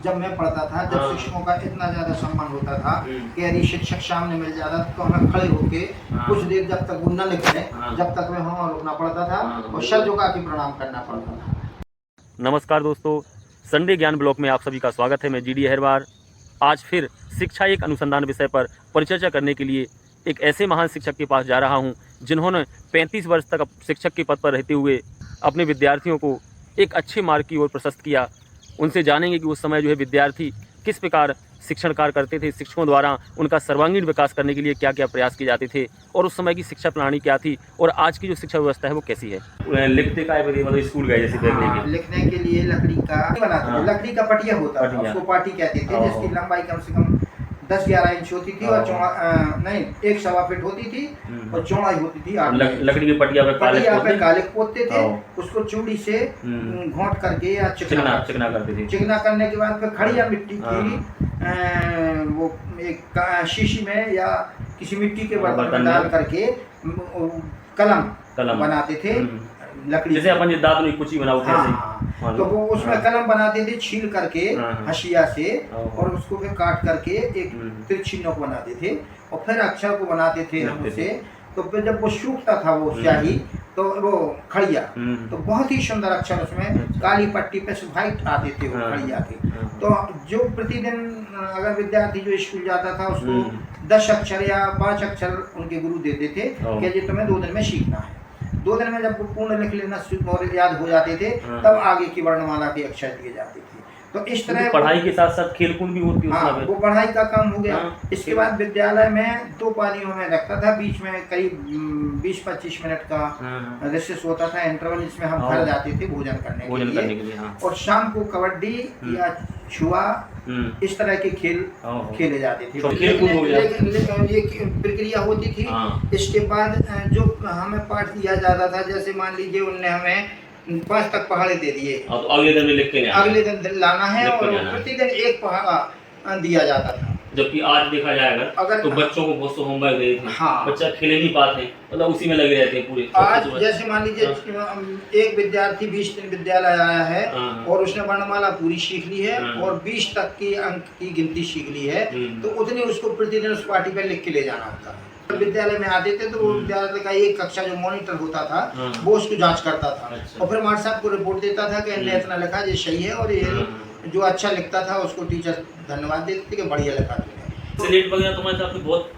जब मैं पढ़ता था, जब हाँ। शिक्षकों का इतना ज्यादा सम्मान होता था हम्म। कि यदि शिक्षक सामने मिल जाता तो हमें खड़े होके हाँ। कुछ देर जब तक वो न निकले, हाँ। जब तक में हम रुकना पड़ता था हाँ, और सर झुका के प्रणाम करना पड़ता था। नमस्कार दोस्तों, संडे ज्ञान ब्लॉग में आप सभी का स्वागत है। मैं जीडी अहिरवार आज फिर शिक्षा एक अनुसंधान विषय पर परिचर्चा करने के लिए एक ऐसे महान शिक्षक के पास जा रहा हूं, जिन्होंने 35 वर्ष तक शिक्षक के पद पर रहते हुए अपने विद्यार्थियों को एक अच्छे मार्ग की ओर प्रशस्त किया। उनसे जानेंगे कि उस समय विद्यार्थी किस प्रकार शिक्षण कार्य करते थे, शिक्षकों द्वारा उनका सर्वांगीण विकास करने के लिए क्या क्या प्रयास किए जाते थे और उस समय की शिक्षा प्रणाली क्या थी और आज की जो शिक्षा व्यवस्था है वो कैसी है। लिखते का मतलब स्कूल गए जैसे हाँ, लिखने के लिए लकड़ी का बनाते थे। हाँ। लकड़ी का पटिया होता था, पटिया। उसको पाटी कहते थे, ओहो। जिसकी लंबाई कम से कम 10-11 इंच होती थी और ओहो। चौड़ा नहीं 1 सवा फीट होती थी और चौड़ाई होती थी 8 इंच। लकड़ी की पटिया पे काले पोतते थे, ओहो। उसको चूड़ी से घोंट करके या चिकना करते थे। चिकना करने के बाद फिर खड़िया मिट्टी हाँ। की वो एक शीशी में या किसी मिट्टी के बर्तन बर्तन में में डाल करके कलम बनाते थे लकड़ी जैसे अपन ये दांत में कुची बनाते हैं। हाँ, तो वो उसमें कलम बनाते थे छील करके हशिया से और उसको फिर काट करके एक तिरछी नोक बनाते थे और फिर अक्षर को बनाते थे हम उसे। तो फिर जब वो सूखता था वो स्याही तो वो खड़िया तो बहुत ही सुंदर अक्षर उसमें काली पट्टी पे व्हाइट आते थे वो खड़िया के। तो जो प्रतिदिन अगर विद्यार्थी जो स्कूल जाता था उसको 10 अक्षर या 5 अक्षर उनके गुरु देते थे कि ये तुम्हें 2 दिन में सीखना है। 2 दिन में जब वो पूर्ण लिख लेना और याद हो जाते थे तब आगे की वर्णमाला के अक्षर दिए जाते थे। तो इस तरह पढ़ाई के साथ साथ खेलकूद भी होती है। हाँ, वो पढ़ाई का काम हो गया। हाँ। इसके बाद विद्यालय में 2 पालियों में रखता था, बीच में करीब 20-25 मिनट का रिसेस होता था, इंटरवल, जिसमें हम घर जाते थे भोजन करने के लिए। हाँ। और शाम को कबड्डी या छुआ इस तरह के खेल खेले जाते थे। ये प्रक्रिया होती थी। इसके बाद जो हमें पाठ दिया जाता था, जैसे मान लीजिए उनने हमें 5 तक पहाड़े दे दिए, तो अगले दिन लिख के अगले दिन लाना है और प्रतिदिन एक पहाड़ा दिया जाता था। जबकि आज देखा जाए अगर तो बच्चों को बहुत होमवर्क दे थे। हाँ। बच्चा खेले नहीं पाते, मतलब उसी में लगे रहते हैं पूरे। आज जैसे मान लीजिए एक विद्यार्थी 20 दिन विद्यालय आया है और उसने वर्णमाला पूरी सीख ली है और 20 तक की अंक की गिनती सीख ली है, तो उतनी उसको प्रतिदिन उस पार्टी पर लिख के ले जाना होता है। विद्यालय में आते थे तो वो विद्यालय का एक कक्षा जो मॉनिटर होता था वो उसको जांच करता था। अच्छा। और फिर मास्टर साहब को रिपोर्ट देता था कि इन्हें इतना लिखा ये सही है, और ये जो अच्छा लिखता था उसको टीचर धन्यवाद देते थे कि बढ़िया लिखा तुमने। स्लेट वगैरह तुम्हारे साथ बहुत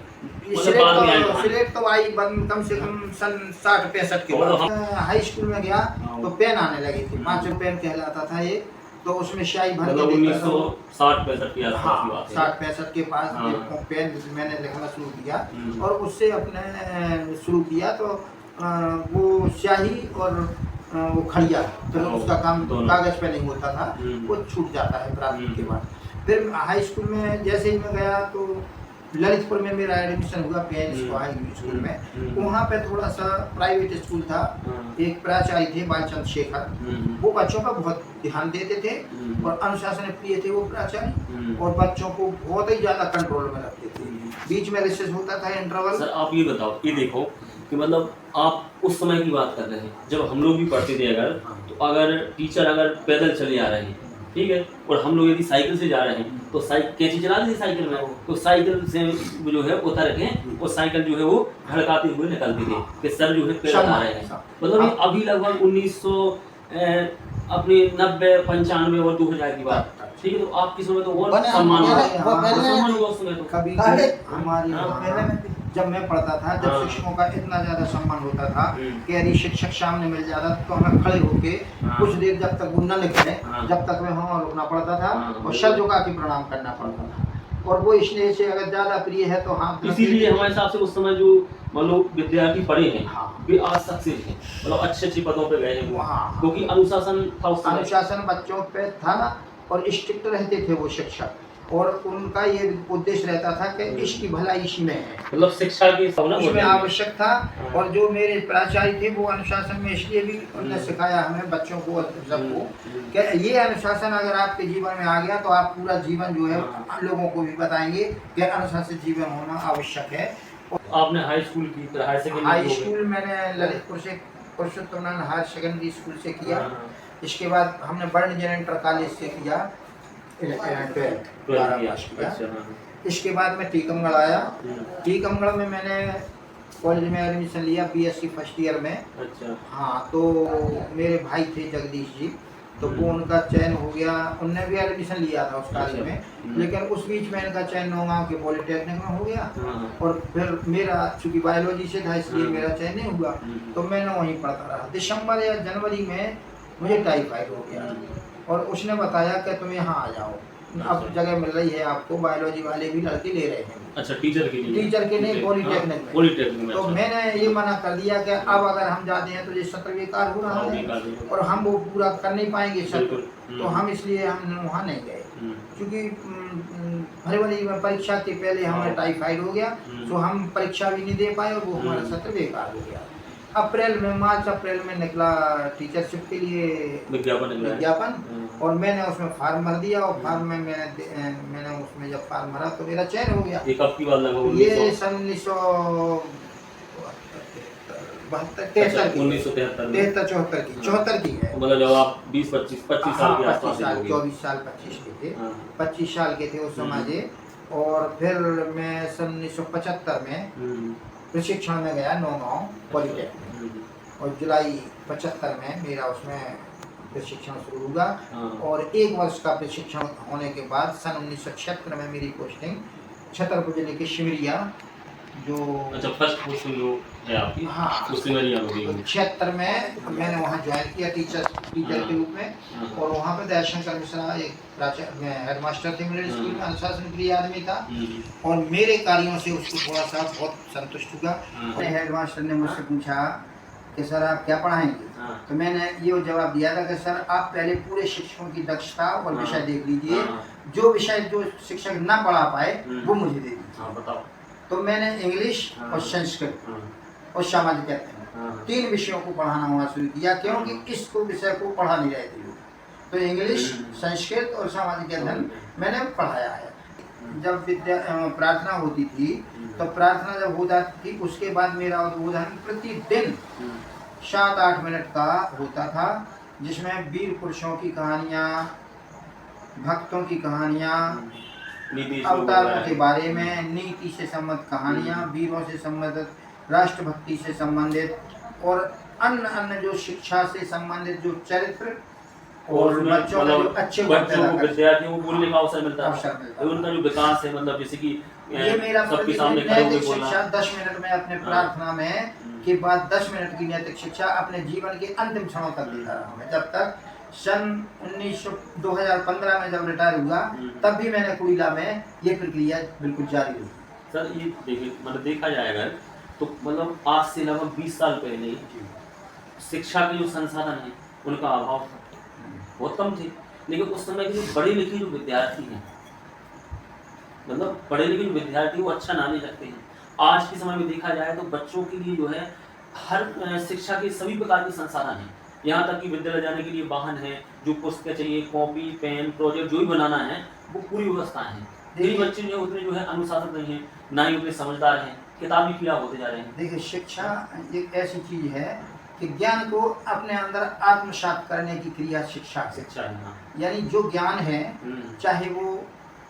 स्लेट तो आई कम से कम सन 60-65 के बाद। हाई स्कूल में गया तो पेन आने लगी थी, 5 पेन कहलाता था ये, तो उसमें स्याही भर के 1960-65 की बात है। 60-65 के पास पेन मैंने लिखना शुरू किया और उससे अपने शुरू किया तो वो स्याही और वो खड़िया तो उसका काम कागज पे नहीं होता था, वो छूट जाता है प्राथमिक के बाद। फिर हाई स्कूल में जैसे ही मैं गया तो ललितपुर में मेरा एडमिशन हुआ पीएन हाई स्कूल में। वहाँ पे थोड़ा सा प्राइवेट स्कूल था, एक प्राचार्य थे बालचंद शेखर, वो बच्चों का बहुत ध्यान देते थे और अनुशासन प्रिय थे वो प्राचार्य, और बच्चों को बहुत ही ज्यादा कंट्रोल में रखते थे। बीच में रिसेस होता था, इंटरवल। सर आप ये बताओ, ये देखो कि मतलब आप उस समय की बात कर रहे हैं जब हम लोग भी पढ़ते थे, अगर टीचर अगर पैदल चले आ रहे हैं, ठीक है, और हम लोग यदि साइकिल से जा रहे हैं तो कैंची चला दी साइकिल में, तो साइकिल से जो है उतर के वो साइकिल जो है वो धड़काते हुए निकलती थी कि सर जो है पैदल आ रहे हैं। मतलब अभी लगभग 1990, 95 और 2000 की बात, ठीक है, तो आपकी समय तो और सम्मान हुआ उस समय तो कभी हमारी जब मैं पढ़ता था, जब शिक्षकों का इतना ज्यादा सम्मान होता था कि यदि शिक्षक सामने मिल जाता तो हमें खड़े होके कुछ देर जब तक वो न निकले, जब तक में हम रुकना पड़ता था और सर झुका के प्रणाम करना पड़ता था। और वो इसलिए से अगर ज्यादा प्रिय है तो हाँ, इसीलिए हमारे हिसाब से उस समय जो मतलब विद्यार्थी पढ़े हैं वे आज सक्सेस हैं, मतलब अच्छे पदों पे गए हैं क्योंकि अनुशासन था। अनुशासन बच्चों पे था और स्ट्रिक्ट रहते थे वो शिक्षक, और उनका ये उद्देश्य रहता था कि इसकी भलाई इसी में है, मतलब शिक्षा की उसमें आवश्यक था। और जो मेरे प्राचार्य थे वो अनुशासन में इसलिए भी उन्होंने सिखाया हमें बच्चों को सबको कि ये अनुशासन अगर आपके जीवन में आ गया तो आप पूरा जीवन जो है लोगों को भी बताएंगे कि अनुशासित जीवन होना आवश्यक है। आपने हाई स्कूल की, हाई स्कूल मैंने ललितपुर से पुरुषोत्तम हायर सेकेंडरी स्कूल से किया। इसके बाद हमने बर्न इंटर कॉलेज से किया 12 किया। किया। अच्छा, हाँ, इसके बाद मैं टीकमगढ़ आया। हाँ, टीकमगढ़ में मैंने कॉलेज में एडमिशन लिया बीएससी फर्स्ट ईयर में। अच्छा, हाँ, तो मेरे भाई थे जगदीश जी, तो वो उनका चयन हो गया। उनने भी एडमिशन लिया था उस कॉलेज में, लेकिन उस बीच में इनका चयन नौगांव के पॉलिटेक्निक में हो गया। हाँ, और फिर मेरा चूंकि बायोलॉजी से था इसलिए हाँ। मेरा चयन नहीं हुआ, तो मैंने वहीं पढ़ता रहा। दिसंबर या जनवरी में मुझे टाइफाइड हो गया और उसने बताया कि तुम यहाँ आ जाओ, अब जगह मिल रही है आपको, बायोलॉजी वाले भी लड़के ले रहे हैं। अच्छा, टीचर के लिए? टीचर के नहीं, पॉलिटेक्निक में। पॉलिटेक्निक में। तो अच्छा। मैंने ये मना कर दिया कि अब अगर हम जाते हैं तो ये सत्र बेकार हो रहा है और हम वो पूरा कर नहीं पाएंगे सत्र, तो हम इसलिए हम वहाँ नहीं गए। क्योंकि फरवरी में परीक्षा के पहले हमें टाइफाइड हो गया, तो हम परीक्षा भी नहीं दे पाए और वो हमारा सत्र बेकार हो गया। मार्च अप्रैल में निकला टीचरशिप के लिए विज्ञापन, और मैंने उसमें फार्म भर दिया और फार्म में मैंने उसमें जब फार्म भरा तो मेरा चयन हो गया। ये कब की बात लगा? ये सन 1973 की है। मतलब जब आप 20-25 साल के आसपास हो गए। 24 साल 25 के थे, 25 साल के थे उस समय। और फिर मैं सन 1975 में प्रशिक्षण में गया नौगांव पॉलिटेक्निक, और जुलाई 75 में मेरा उसमें प्रशिक्षण शुरू हुआ। और 1 वर्ष का प्रशिक्षण होने के बाद सन 1976 में मेरी पोस्टिंग छतरपुर जिले के सिमरिया, जो अच्छा, फर्स्ट पोस्टिंग जो है आपकी, हाँ, उस सिमरिया में हुई। 76 में मैंने वहाँ ज्वाइन किया टीचर के रूप में। और वहाँ पे दयाशंकर मिश्रा एक हेडमास्टर थे मेरे स्कूल में, अनुशासन प्रिय आदमी था, और मेरे कार्यों से उसको थोड़ा सा बहुत संतुष्ट हुआ। हेडमास्टर ने मुझसे पूछा कि सर आप क्या पढ़ाएंगे, तो मैंने ये जवाब दिया था कि सर आप पहले पूरे शिक्षकों की दक्षता और विषय देख लीजिए, जो विषय जो शिक्षक ना पढ़ा पाए वो मुझे दे दीजिए। बताओ। तो मैंने इंग्लिश और संस्कृत और सामाजिक अध्ययन 3 विषयों को पढ़ाना वहाँ शुरू किया, क्योंकि इसको विषय को पढ़ा नहीं रहे थे लोग। तो इंग्लिश, संस्कृत और सामाजिक अध्ययन मैंने पढ़ाया है। जब प्रार्थना होती थी, तो प्रार्थना जब होता थी उसके बाद मेरा उद्बोधन प्रतिदिन 7-8 मिनट का होता था, जिसमें वीर पुरुषों की कहानियाँ, भक्तों की कहानियाँ, अवतारों के बारे में, नीति से संबंधित कहानियाँ, वीरों से संबंधित, राष्ट्रभक्ति से संबंधित, और अन्य जो शिक्षा से संबंधित जो चरित्र और बच्चों को अच्छे विद्यार्थियों को बोलने का अवसर मिलता है, उनका जो विकास है, मतलब जैसे कि ये मेरा सबके सामने खड़े होकर बोलना। शिक्षा 10 मिनट में अपने प्रार्थना में के बाद 10 मिनट की नैतिक शिक्षा अपने जीवन के अंतिम क्षणों तक देता रहा मैं। जब तक सन 2015 में जब रिटायर हुआ, तब भी मैंने कुड़िला में ये प्रक्रिया बिल्कुल जारी रही। सर ये देखिए, मतलब देखा जाएगा तो मतलब आज से लगभग 20 साल पहले शिक्षा के जो संसाधन हैं उनका अभाव था, बहुत कम थे। लेकिन उस समय के जो पढ़े लिखे जो विद्यार्थी हैं, मतलब पढ़े लिखे जो विद्यार्थी वो अच्छा ना ले सकते हैं। आज के समय में देखा जाए तो बच्चों के लिए जो है हर शिक्षा के सभी प्रकार के संसाधन हैं, यहाँ तक कि विद्यालय जाने के लिए वाहन है, जो पुस्तकें चाहिए, कॉपी, पेन, प्रोजेक्ट जो भी बनाना है वो पूरी व्यवस्था है। लेकिन बच्चे जो उतने जो है अनुशासित नहीं है, ना ही उतने समझदार हैं, किताबी कीड़ा होते जा रहे हैं। देखिए, शिक्षा एक ऐसी चीज है कि ज्ञान को अपने अंदर आत्मसात करने की क्रिया शिक्षा है। यानी जो ज्ञान है, चाहे वो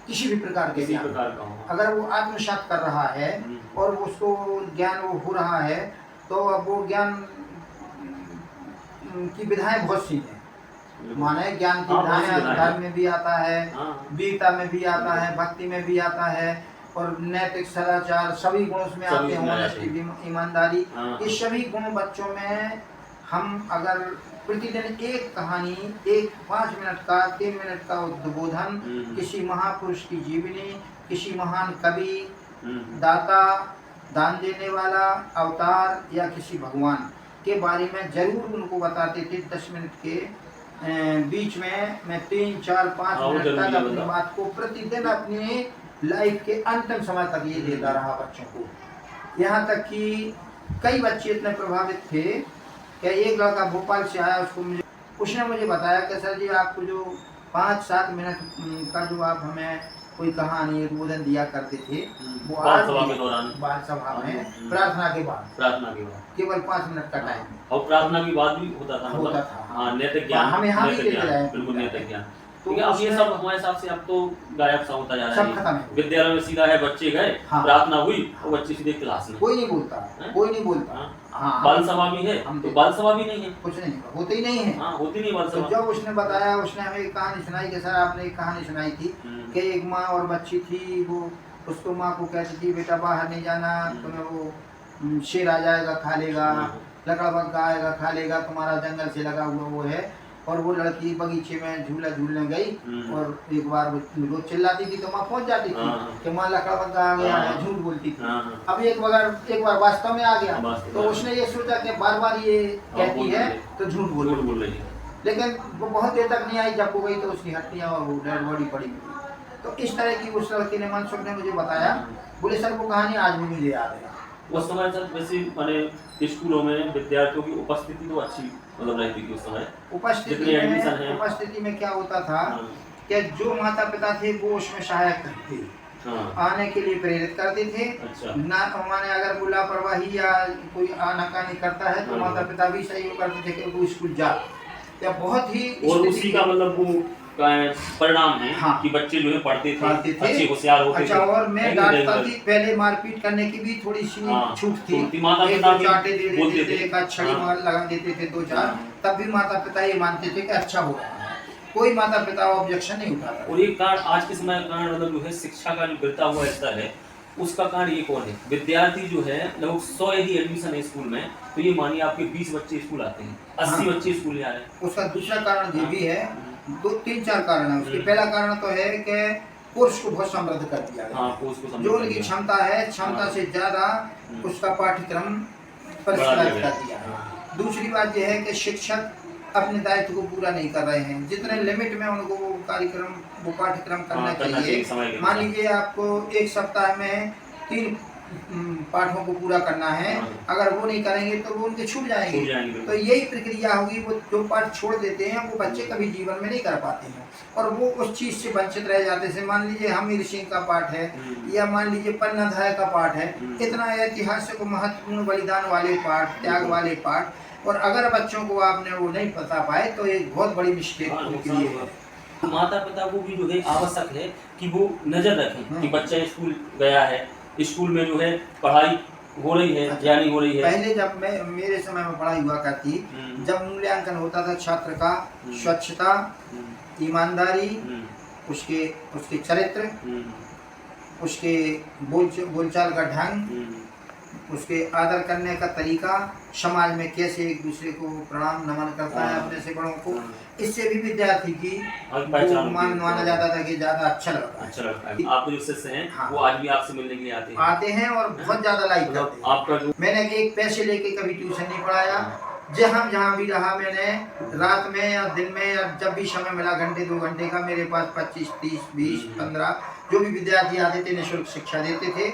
किसी भी प्रकार के ज्ञान का हो, अगर वो आत्मसात कर रहा है और उसको ज्ञान वो हो रहा है, तो अब वो ज्ञान की विधाएं बहुत सी हैं। माने ज्ञान की विधाएं धर्म में भी आता है, वीरता में भी आता है, भक्ति में भी आता है, और नैतिक सदाचार सभी गुण उसमें आते हैं, ऑनेस्टी, ईमानदारी, ये सभी गुण बच्चों में हम अगर प्रतिदिन एक कहानी, एक 5 मिनट का, 3 मिनट का उद्बोधन, किसी महापुरुष की जीवनी, किसी महान कवि, दाता, दान देने वाला, अवतार या किसी भगवान के बारे में जरूर उनको बताते थे। 10 मिनट के बीच में मैं 3, 4, 5 मिनट तक अपनी बात को प्रतिदिन अपने लाइफ के अंतिम समय तक ये देता रहा बच्चों को। यहाँ तक कि कई बच्चे इतने प्रभावित थे कि एक लड़का भोपाल से आया, उसने मुझे बताया कि सर जी आपको जो 5-7 मिनट का जो आप हमें कोई कहानी उद्बोधन दिया करते थे, वो आज बाल सभा में प्रार्थना के बाद केवल 5 मिनट का टाइम, और प्रार्थना के बाद भी होता था, होता था। हाँ, नैतिक ज्ञान, हमें यहाँ भी बिल्कुल नैतिक ज्ञान। तो ठीक है, अब ये उसमें सब हमारे हिसाब से अब तो गायब सा होता जा रहा सब है। खत्म है। विद्यालय में सीधा है, बच्चे गए, हाँ। प्रार्थना हुई और बच्चे सीधे क्लास में। कोई नहीं बोलता, हैं? कोई नहीं बोलता। हाँ। हाँ, बाल सभा भी है हम तो बाल सभा भी नहीं है, कुछ नहीं होते ही नहीं है। हाँ होती नहीं बाल तो सभा। जब उसने बताया, उसने हमें एक कहानी सुनाई कि सर आपने एक कहानी सुनाई थी कि एक माँ और बच्ची थी, वो उसको माँ को कहती थी बेटा बाहर नहीं जाना, तुम्हें वो शेर आ जाएगा खा लेगा, लकड़बग्घा आएगा खा लेगा, तुम्हारा जंगल से लगा हुआ वो है। और वो लड़की बगीचे में झूला झूलने गई और एक बार वो रोज चिल्लाती थी तो माँ पहुंच जाती थी कि माँ लकड़बग्घा आ गया है, झूठ बोलती थी। अब एक बार वास्तव में आ गया तो उसने ये सोचा कि बार बार ये कहती है तो झूठ बोल रही है। लेकिन वो बहुत देर तक नहीं आई, जब वो गई तो उसकी हड्डियां और वो डेड बॉडी पड़ी हुई। तो इस तरह की उस लड़की ने, मनसुख ने मुझे बताया, बोले सर वो कहानी आज भी मुझे याद है। उस समय सर वैसे माने स्कूलों में विद्यार्थियों की उपस्थिति तो अच्छी मतलब रहती थी उस समय। उपस्थिति में क्या होता था कि जो माता पिता थे वो उसमें सहायक थे, आने के लिए प्रेरित करते थे। अच्छा। ना माने अगर वो लापरवाही या कोई आनाकानी करता है तो माता पिता भी सहयोग करते थे कि वो स्कूल जा, या बहुत ही और उसी का मतलब वो परिणाम है। हाँ। कि बच्चे जो है पढ़ते थे, अच्छे होशियार होते थे। अच्छा, और मैं डांटता थी, पहले मारपीट करने की भी थोड़ी सी छूट थी। माता पिता चाटे दे देते थे, एक छड़ी मार लगा देते थे 2-4, तब भी माता पिता ये मानते थे कि अच्छा हो रहा है, कोई माता पिता ऑब्जेक्शन नहीं उठाता। और ये कारण आज के समय का कारण मतलब जो है शिक्षा का जो गिरता हुआ स्तर है, उसका कारण ये कौन है? विद्यार्थी जो है लगभग 100 यदि एडमिशन है स्कूल में तो ये मानिए आपके 20 बच्चे स्कूल आते हैं, 80 बच्चे स्कूल आ रहे हैं। उसका दूसरा कारण ये भी है, 2-3-4 कारण है उसके। पहला कारण तो है कि कोर्स को बहुत समृद्ध कर दिया है। हाँ, कोर्स को जो उनकी क्षमता है, क्षमता से ज्यादा उसका पाठ्यक्रम परिष्कृत कर दिया है। दूसरी बात यह है कि शिक्षक अपने दायित्व को पूरा नहीं कर रहे हैं, जितने लिमिट में उनको वो कार्यक्रम वो पाठ्यक्रम करना चाहिए। मान लीजिए आपको एक सप्ताह में 3 पाठों को पूरा करना है, अगर वो नहीं करेंगे तो वो उनके छूट जाएंगे। तो यही प्रक्रिया होगी, वो जो पाठ छोड़ देते हैं वो बच्चे कभी जीवन में नहीं कर पाते हैं और वो उस चीज से वंचित रह जाते हैं। मान लीजिए हमीर सिंह का पाठ है या मान लीजिए पन्नाधाय का पाठ है, इतना ऐतिहासिक महत्वपूर्ण बलिदान वाले पाठ, त्याग वाले पाठ, और अगर बच्चों को आपने वो नहीं पता पाए तो एक बहुत बड़ी मिस्टेक उनके लिए है। माता पिता को भी जो है आवश्यक है कि वो नजर रखें कि बच्चा स्कूल गया है, स्कूल में जो है पढ़ाई हो रही है या नहीं हो रही है। पहले जब मेरे समय में पढ़ाई हुआ करती, जब मूल्यांकन होता था छात्र का स्वच्छता, ईमानदारी, उसके चरित्र, उसके बोलचाल का ढंग, उसके आदर करने का तरीका, समाज में कैसे एक दूसरे को प्रणाम नमन करता है अपने से बड़ों को, इससे भी विद्यार्थी की माना जाता था कि ज्यादा अच्छा लगता है। आपके जो शिष्य हैं हाँ। वो आज भी आपसे मिलने के लिए आते हैं और बहुत ज्यादा लाइक करते हैं। आपका जो मैंने एक पैसे लेके कभी ट्यूशन नहीं पढ़ाया, जहाँ भी रहा मैंने, रात में या दिन में या जब भी समय मिला, घंटे 2 घंटे का, मेरे पास 25, 30, 20, 15 जो भी विद्यार्थी आते थे निःशुल्क शिक्षा देते थे।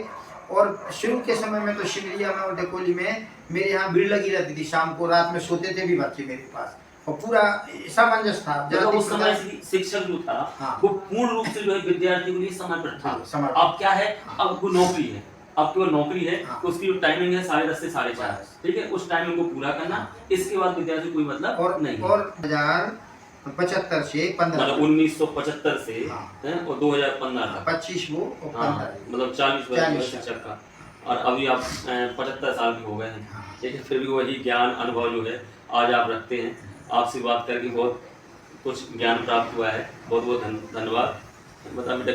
और शुरू के समय में तो शिमरिया में और डकोली में मेरे यहाँ भीड़ लगी रहती थी, शाम को रात में सोते थे भी बच्चे मेरे पास, और पूरा सामंजस्य था। उस समय शिक्षक जो था हाँ। वो पूर्ण रूप से जो है विद्यार्थी के लिए समर्पित था। अब क्या है, अब वो नौकरी है, अब केवल नौकरी है हाँ। तो उसकी जो टाइमिंग है 10:30 से 4:30, ठीक है, उस टाइमिंग को पूरा करना, इसके बाद विद्यार्थी कोई मतलब और नहीं। और 1975 से 15 मतलब 1975 से हाँ। और 2015 तक 25 वो और 15 मतलब 40 वर्ष शिक्षक का, और अभी आप 75 साल के हो गए हैं, लेकिन फिर भी वही ज्ञान अनुभव जो है आज आप रखते हैं। आपसे बात करके बहुत कुछ ज्ञान प्राप्त हुआ है, बहुत बहुत धन्यवाद।